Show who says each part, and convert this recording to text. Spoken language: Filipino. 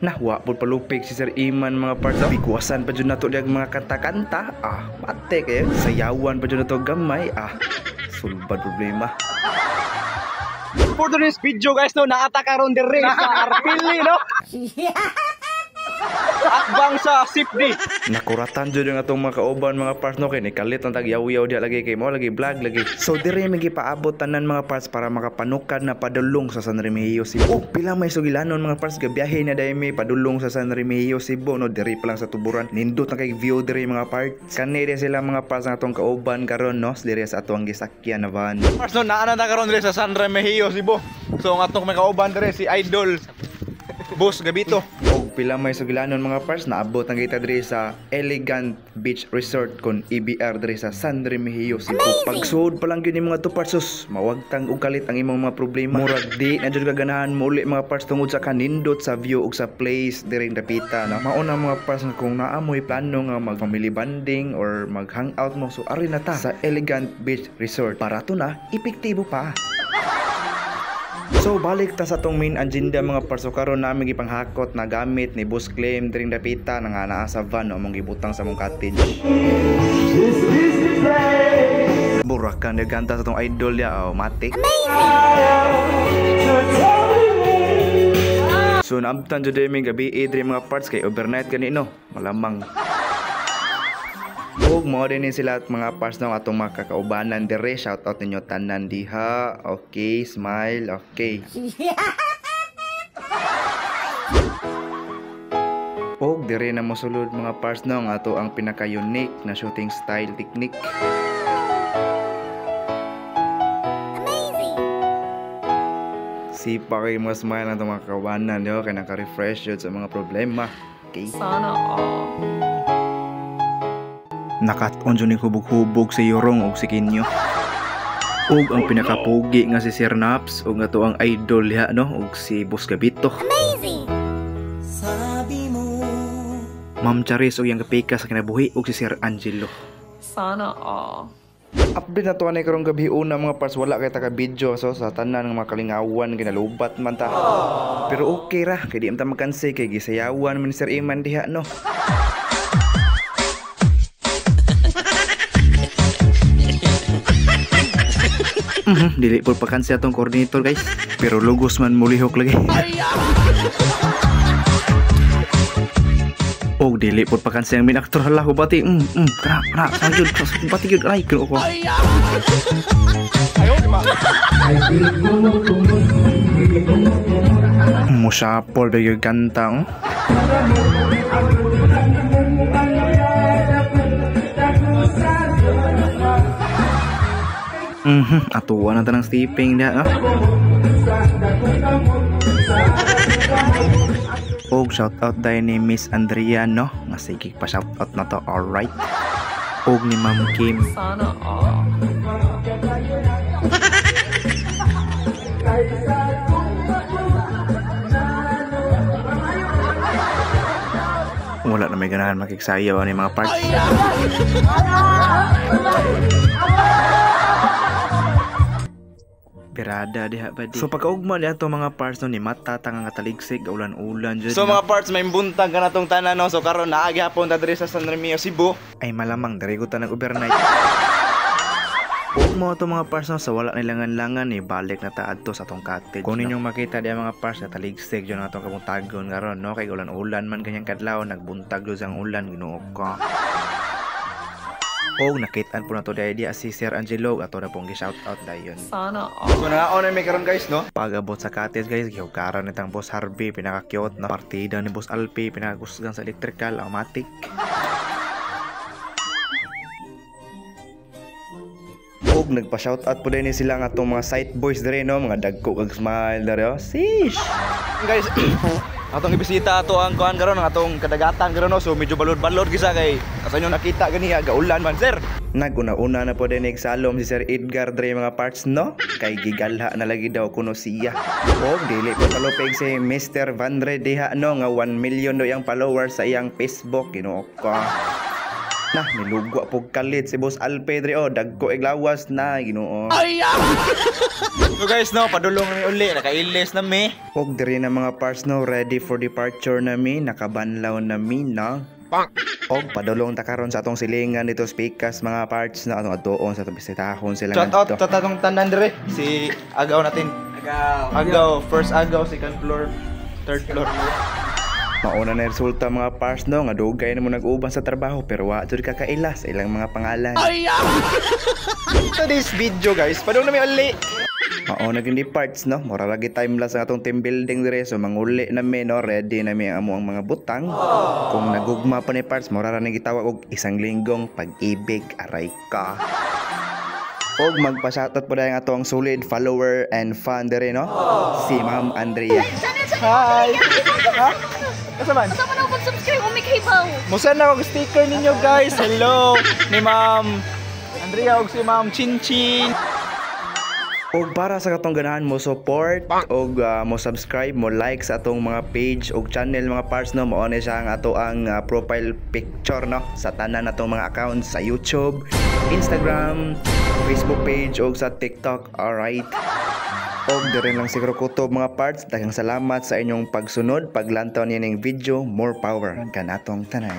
Speaker 1: Nahwa po palupig si Sir Iman mga parts. Bigwasan pa dyan na to diag mga kanta-kanta. Mate kayo. Sayawan pa dyan na to gamay. Sulbad problema.
Speaker 2: For today's video guys, no, naatakaron din rin sa Arpili, no? Akbang sa Sipdi.
Speaker 1: Nakuratan dyan yung atong mga kauban mga parts, no? Kaya nikalit ang tag-yaw-yaw dia lagi kay mo, lagi vlog lagi. So dire may gipaabot tanan mga parts para makapanukad na padulong sa San Remigio, Cebu. Pila may sugilanon mga parts, gabiyahe na dahil may padulong sa San Remigio, Cebu, no? Dire pa lang sa tuburan. Nindot na kay view dire mga parts. Kanina sila mga parts ng atong kauban karon, no? Dire sa atong gisakyan na van.
Speaker 2: Parts, no, naananda karon dire sa San Remigio, Cebu. So ang atong may kauban dire si Idol Boss Gabito.
Speaker 1: Og pila may sugilanon mga parts, naabot ang kita diri sa Elegant Beach Resort kon EBR diri sa San Remigio, Cebu. Pagsuod pa lang gyud ni mga to parts, mawagtang og kalit ang imong mga problema. Murag di na jud kaganahan mo uli mga parts tungod sa kanindot sa view ug sa place diri dapita, no? Mauna mga parts kung naamoy plano nga mag family bonding or mag hangout mo, so ari na ta sa Elegant Beach Resort. Para to na epektibo pa. So balik ta sa tong main agenda mga parts. So karon namin gipanghakot na gamit ni Boss Clem dring dapita na nga naa sa van, no, among gibutang sa mong cottage. Burakan na ganta sa tong idol ya, matik. So naabtan jud mi gabi diri mga parts kay overnight kanino malamang. Og mo din sila at mga parts ng atong mga kakaubanan dire. Shout out ninyo tanan diha. Okay, smile. Okay. Og dire na mo sulod mga parts ng ato ang pinaka-unique na shooting style technique. Sipa kayo mga smile na itong mga kawanan, diba? Kaya naka-refresh yun sa mga problema. Okay? Sana all. Nakat-on dyan yung hubog-hubog si Yorong o si Kinyo. Og ang pinakapugi nga si Sir Naps og nga to ang idol ya, no? Og si Boss Gabito. Amazing! Sabi mo Ma'am Charis og yung kapika sa kinabuhi og si Sir Angelo. Sana all. Update na to anay karong gabi una mga parts, wala kay taka video, so sa tanan ng mga kalingawan ginalubat man ta. Pero okay ra kay di man ta makansi kay gisayawan man Sir Iman diha, no. Dili po pakansi atong coordinator guys, pero lugos man mulihok lagi. Og dili po pakansi ang main actor, hala ko bati. Kra sajud bati gyud ay ko ko. Musapol ba yung kanta, atuwa na tanang stepping na, Og shout out dahil ni Miss Andrea, no? Masigig pa shout out na to, alright. Og ni Ma'am Kim. Sana all. Wala na may ganahan makiksayaw ni mga parts. Pirada diha ba di. So pagkaugma diha to mga parts, no, ni mata tanga nga taligsig ulan-ulan jud.
Speaker 2: So mga parts, may buntag ka na tong tanan, no. So karon naagi hapon ta diri sa San Remigio, Cebu.
Speaker 1: Ay malamang diri ko ta nag-overnight. Ug mo to mga parts, no, sa wala nilangan-langan ni balik na ta adto sa atong cottage. Kung ninyong makita diha mga parts na taligsig jud nga atong kabuntagon karon, no, kay ulan-ulan man ganyang kadlaw, nagbuntag jud ang ulan, Ginoo ko. Og nakitaan po na to dahil si Sir Angelo ato na pong gi-shoutout dayon. Sana all.
Speaker 2: So na-on may karon guys, no?
Speaker 1: Pag-abot sa cottage guys, gihugaran nitang Boss Harvey, pinaka-cute na partida ni Boss Alpi, pinaka-kusgan sa electrical, automatic. Og nagpa-shoutout po din sila nga atong mga site boys dire, no, mga dagko kag smile dire. Sheesh.
Speaker 2: Guys, atong ibisita ato ang kuan karon, ang atong kadagatan karon, no. So medyo balod-balod gisa kay asa nyo nakita ganiya gaulan man sir.
Speaker 1: Naguna-una na po din salom si Sir Edgar dre mga parts, no, kay gigalha na lagi daw kuno siya. Og dili po palupig si Mr. Vandre diha, no, nga 1 million do yang followers sa iyang Facebook, Ginoo ko. Nah, nilugwa po kalit si Boss Alpedre o dagko iglawas na Ginoo.
Speaker 2: So guys, no, padulong ni uli, nakailis na mi.
Speaker 1: Og diri na mga parts no, ready for departure na mi, nakabanlaw na mi na. Og padulong ta karon sa atong silingan dito speakers mga parts na atong atuon sa bisitahon sila
Speaker 2: Shout out sa tatong tanan dire, si Agaw natin. Agaw, first Agaw, second floor, third floor.
Speaker 1: Mauna na resulta mga parts no, nga dugay na mo nag-uban sa trabaho pero wa jud ka kaila sa ilang mga pangalan.
Speaker 2: So this video guys, padung na mi uli.
Speaker 1: Mauna gindi parts no, mura lagi time lapse sa atong team building dire so manguli na mi no, ready na mi ang amo ang mga butang. Kung nagugma pa ni parts, mura ra ni gitawag og isang linggong pag-ibig aray ka. Og magpa-shoutout po dahil nga atong solid follower and fan dire no, si Ma'am Andrea.
Speaker 2: Hi. Ha? Asa man?
Speaker 3: Asa man ako mag-subscribe o may kaibaw?
Speaker 2: Musa na og sticker ninyo guys. Hello ni Ma'am Andrea og si Ma'am Chinchin.
Speaker 1: Og para sa katong ganahan mo support og mo subscribe mo like sa atong mga page og channel mga parts no, mao ni siya ang ato ang profile picture no sa tanan natong mga accounts sa YouTube, Instagram, Facebook page og sa TikTok. Alright. Og dire lang siguro kutob mga parts, daghang salamat sa inyong pagsunod, paglantaw nining video, more power kanatong tanan.